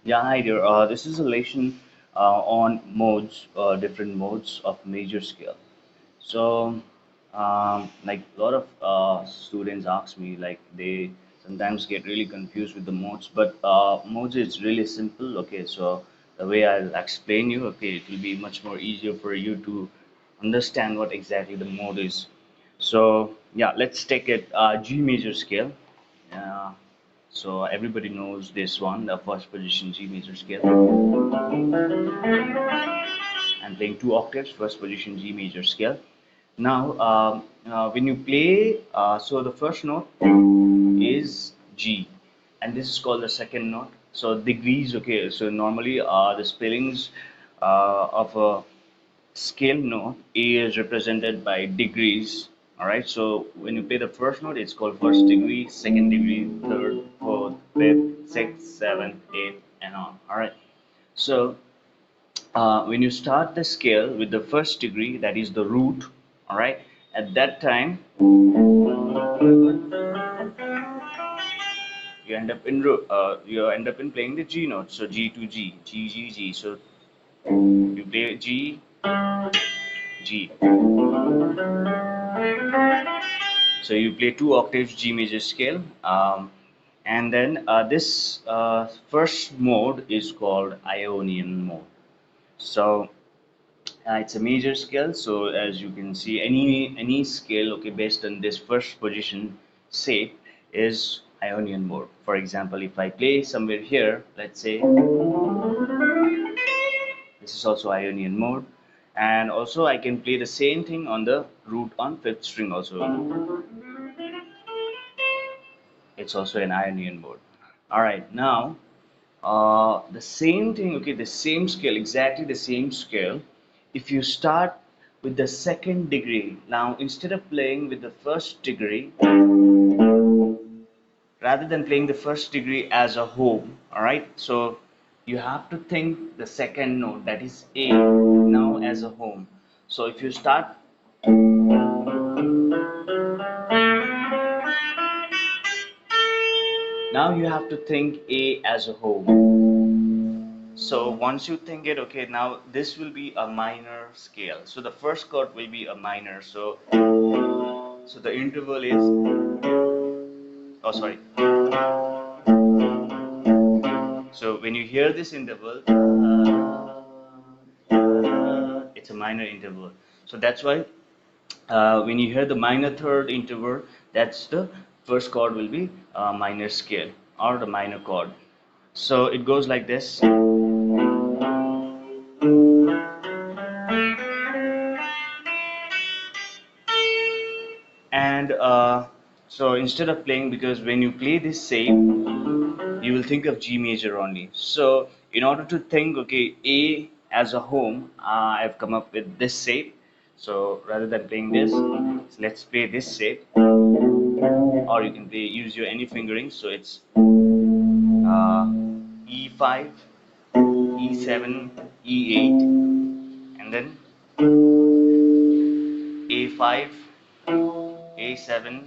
Yeah, hi there. This is a lesson on modes, different modes of major scale. So, like a lot of students ask me, like they sometimes get really confused with the modes, but modes is really simple. Okay, so the way I'll explain you, okay, it will be much more easier for you to understand what exactly the mode is. So, yeah, let's take it G major scale. Uh, so everybody knows this one, the first position G major scale. I'm playing two octaves, first position G major scale. Now, when you play, so the first note is G, and this is called the second note. So degrees, okay. So normally, the spellings of a scale note A is represented by degrees. All right. So when you play the first note, it's called first degree, second degree, third, fourth, fifth, sixth, seventh, eighth, and on. All right. So when you start the scale with the first degree, that is the root, all right, at that time you end up in playing the G note. So G to G, G G G. So you play G G. So you play two octaves G major scale, and then this first mode is called Ionian mode. So it's a major scale, so as you can see, any scale, okay, based on this first position shape is Ionian mode. For example, if I play somewhere here, let's say this is also Ionian mode, and also I can play the same thing on the root on fifth string also. It's also an Ionian mode. All right, now the same thing, okay, the same scale, exactly the same scale. If you start with the second degree, now instead of playing with the first degree, rather than playing the first degree as a whole, all right, so you have to think the second note, that is A, now as a home. So if you start, now you have to think A as a whole. So once you think it, okay, now this will be a minor scale. So the first chord will be a minor. So the interval is, oh sorry. So when you hear this interval, it's a minor interval. So that's why when you hear the minor third interval, that's the first chord will be a minor scale or the minor chord. So it goes like this. And so instead of playing, because when you play this shape, you will think of G major only. So in order to think, okay, A as a home, I've come up with this shape. So rather than playing this, let's play this shape, or you can play use your any fingering. So it's E5, E7, E8, and then A5, A7.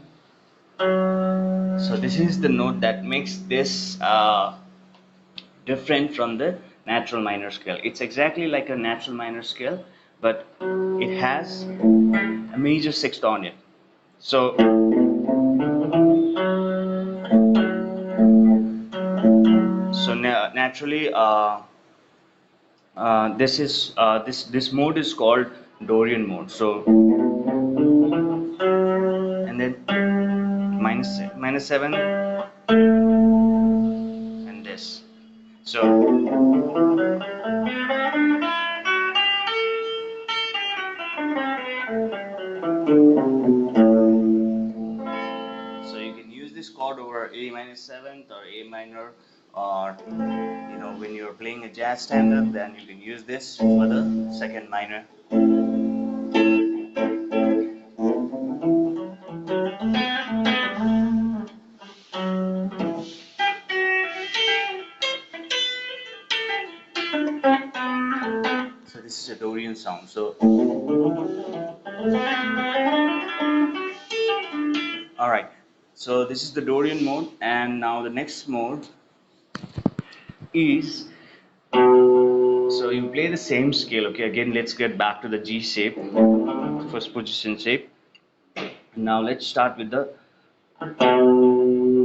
So this is the note that makes this different from the natural minor scale. It's exactly like a natural minor scale, but it has a major sixth on it. So, naturally, this mode is called Dorian mode. So, and then minus seven, and this. So. So you can use this chord over A minor seventh or A minor, or when you're playing a jazz standard, then you can use this for the second minor. So this is a Dorian sound. So all right. So this is the Dorian mode, and now the next mode is, so you play the same scale. Okay, again let's get back to the G shape, first position shape. Now let's start with the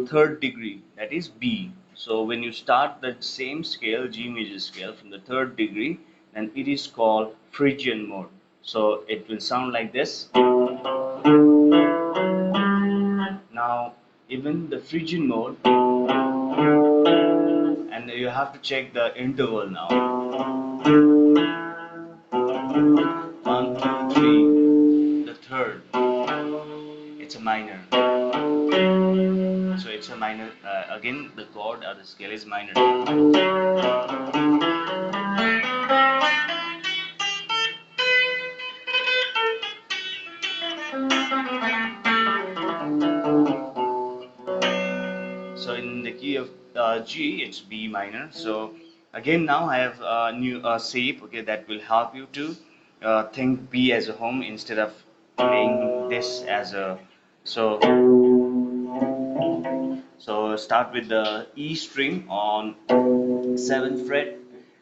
third degree, that is B. So when you start the same scale, G major scale, from the third degree, then it is called Phrygian mode. So it will sound like this. Now even the Phrygian mode, and you have to check the interval now. 1, 2, 3, the third, it's a minor. So it's a minor, again the chord or the scale is minor. So in the key of G, it's B minor. So again now I have a new shape, okay, that will help you to think B as a home instead of playing this as a. So start with the E string on 7th fret,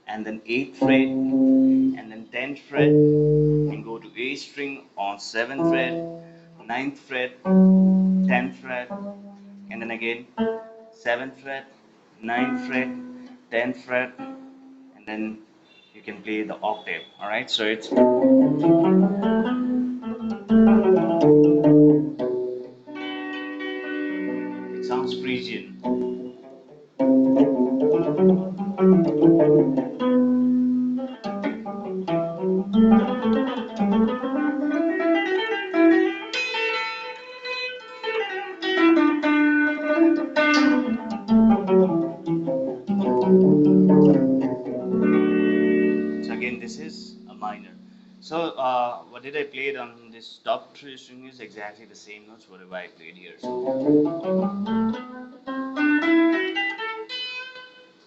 and then 8th fret, and then 10th fret, and go to A string on 7th fret, 9th fret, 10th fret, and then again 7th fret, 9th fret, 10th fret, and then you can play the octave. Alright, so it sounds Phrygian. So again, this is a minor. So what did I play on this top three string is exactly the same notes whatever I played here. So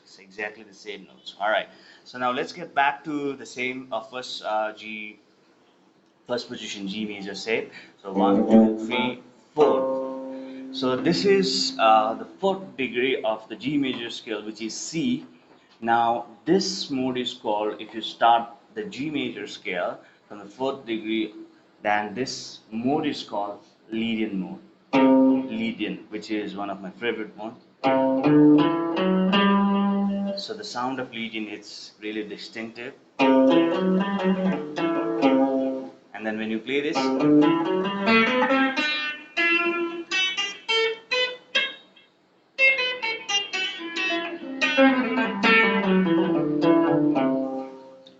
it's exactly the same notes. All right. So now let's get back to the same first position G major shape. So 1, 2, 3, 4. So this is the fourth degree of the G major scale, which is C. Now this mode is called, if you start the G major scale from the fourth degree, then this mode is called Lydian mode. Lydian, which is one of my favorite ones. So the sound of Lydian, it's really distinctive. And then when you play this,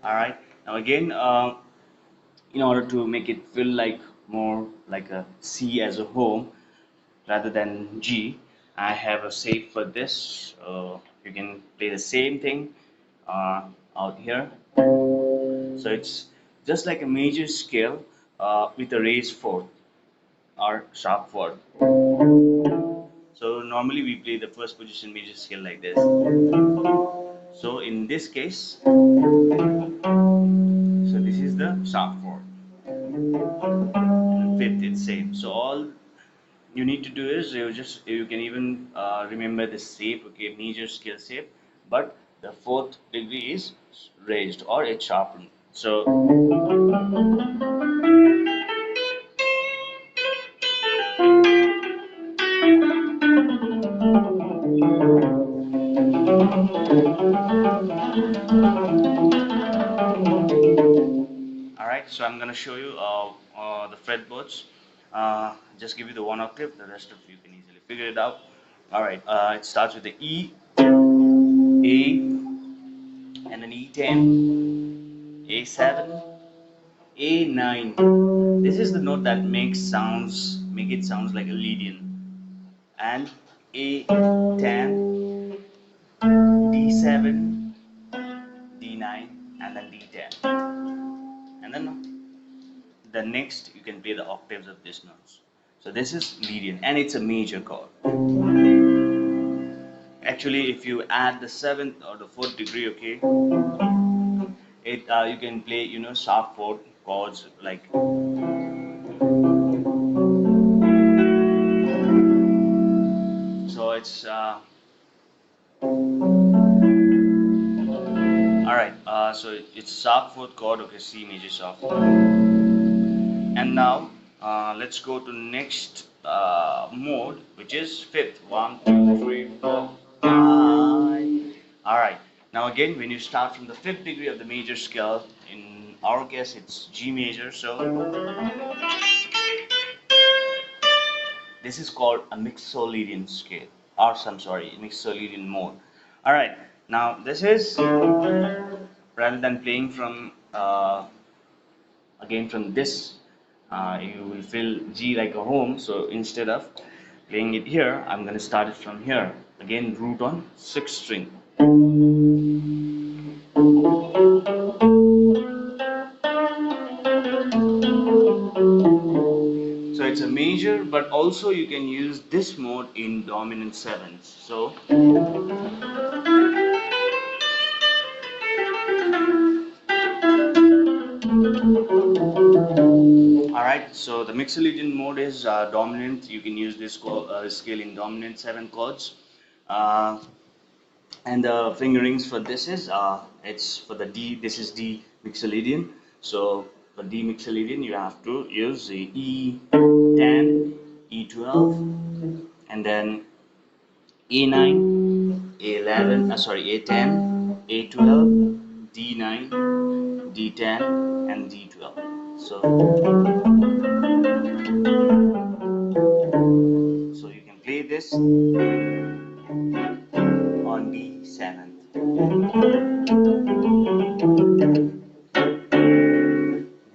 all right. Now again, in order to make it feel like more like a C as a home rather than G, I have a shape for this. You can play the same thing out here. So it's just like a major scale with a raised fourth or sharp fourth. So normally we play the first position major scale like this. So in this case, so this is the sharp fourth. And fifth, it's same. So all you need to do is you can even remember the shape, okay, major scale shape, but the fourth degree is raised or it's sharpened. So alright, so I'm gonna show you the fretboards. Just give you the one octave, the rest of you can easily figure it out. Alright, it starts with the E, A, and then E10, A7, A9. This is the note that make it sounds like a Lydian. And A10, D7, D9, and then D10. And then the next you can play the octaves of these notes. So this is Lydian, and it's a major chord. Actually, if you add the seventh or the fourth degree, okay, it you can play sharp fourth chords like. So it's So it's sharp fourth chord, okay, C major sharp. And now let's go to next mode, which is fifth. 1, 2, 3, 4, 5. All right. Now again, when you start from the fifth degree of the major scale, in our case it's G major. So this is called a Mixolydian scale, or some sorry, Mixolydian mode. All right. Now this is rather than playing from again from this, you will feel G like a home. So instead of playing it here, I'm going to start it from here. Again, root on sixth string. So it's a major, but also you can use this mode in dominant sevenths. So alright, so the Mixolydian mode is dominant. You can use this scale in dominant 7 chords. Uh, and the fingerings for this is it's for the D. This is D Mixolydian. So for D Mixolydian, you have to use the E10, E12, and then A9, A11. A10, A12, D9, D10, and D12. So you can play this on D7th.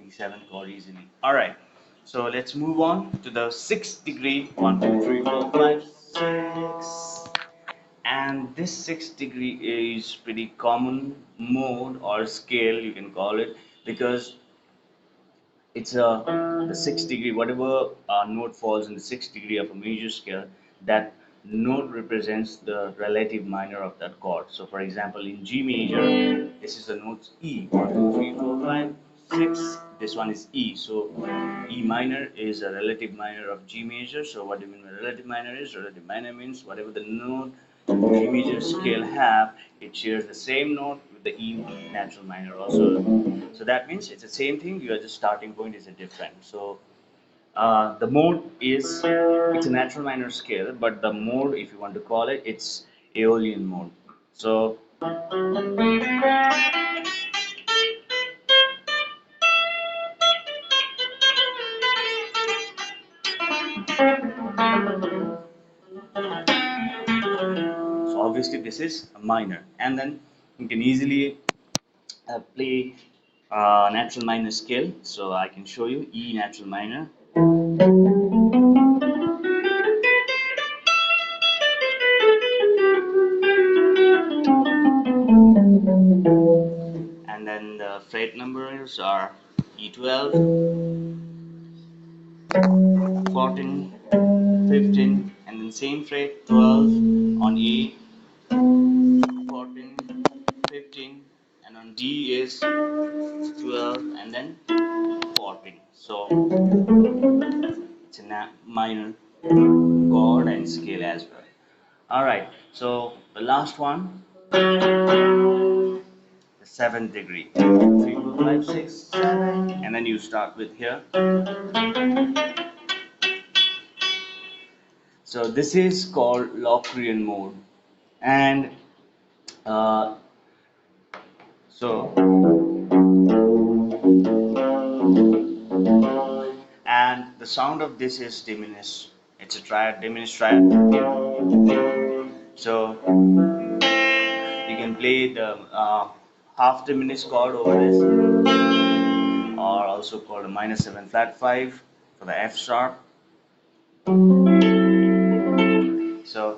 D7 chord easily. Alright, so let's move on to the 6th degree. 1, 2, 3, 4, 5, 6. And this 6th degree is pretty common mode or scale, you can call it, because it's the 6th degree. Whatever note falls in the 6th degree of a major scale, that note represents the relative minor of that chord. So for example, in G major, this is the note E. 1, 2, 3, 4, 5, 6. This one is E. So E minor is a relative minor of G major. So what do you mean by relative minor is? Relative minor means whatever the note G major scale have, it shares the same note with the E natural minor also. So that means it's the same thing. Your just starting point is a different. So the mode is it's a natural minor scale, but the mode, if you want to call it, it's AEOLIAN mode. So obviously this is a minor, and then you can easily play natural minor scale. So I can show you E natural minor. And then the fret numbers are E12, 14, 15, and then same fret 12 on E, 14, 15, and on D is 12 and then 14. So it's a minor chord and scale as well. Alright, so the last one, the 7th degree. 3, 4, 5, 6, 7, and then you start with here. So this is called LOCRIAN mode, and uh, and the sound of this is diminished. It's a triad, diminished triad. So you can play the half diminished chord over this, or also called a minor 7 flat 5 for the F sharp. So,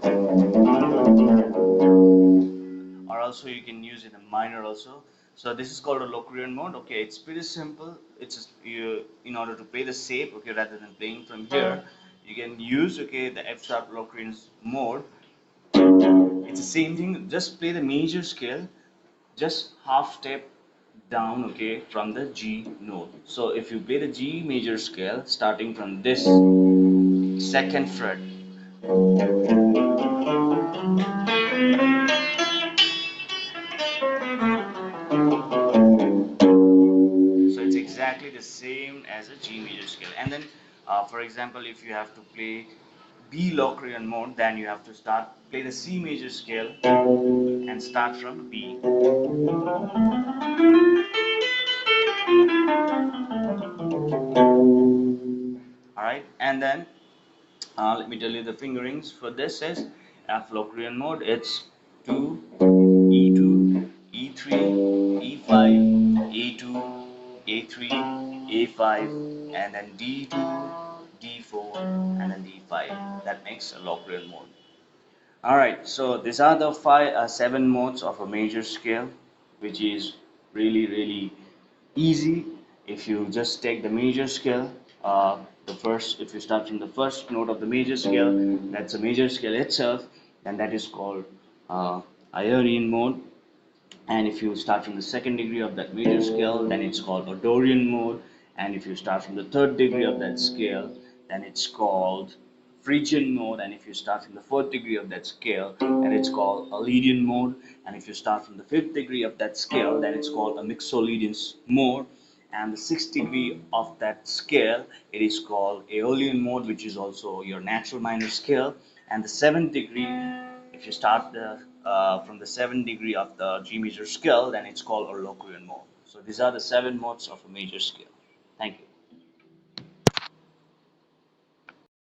or also you can use it in minor also. So this is called a LOCRIAN mode. Okay, it's pretty simple. It's just in order to play the shape, okay, rather than playing from here, you can use the F sharp LOCRIAN mode. It's the same thing. Just play the major scale, just half step down, okay, from the G note. So if you play the G major scale, starting from this 2nd fret, exactly the same as a G major scale. And then, for example, if you have to play B LOCRIAN mode, then you have to play the C major scale and start from B. Alright, and then let me tell you the fingerings for this is F LOCRIAN mode, it's 2, E2, E3, E5, A2, A3, A5, and then D2, D4, and then D5. That makes a LOCRIAN mode. Alright, so these are the seven modes of a major scale, which is really easy. If you just take the major scale, if you start from the first note of the major scale, that's a major scale itself, then that is called IONIAN mode. And if you start from the second degree of that major scale, then it's called a DORIAN mode. And if you start from the third degree of that scale, then it's called PHRIGIAN mode. And if you start from the fourth degree of that scale, then it's called a LOCRIAN mode. And if you start from the fifth degree of that scale, then it's called a MIXOLYDIAN mode. And the sixth degree of that scale, it is called AEOLIAN mode, which is also your natural minor scale. And the seventh degree, if you start from the seventh degree of the G major scale, then it's called a LOCRIAN mode. So these are the seven modes of a major scale. Thank you.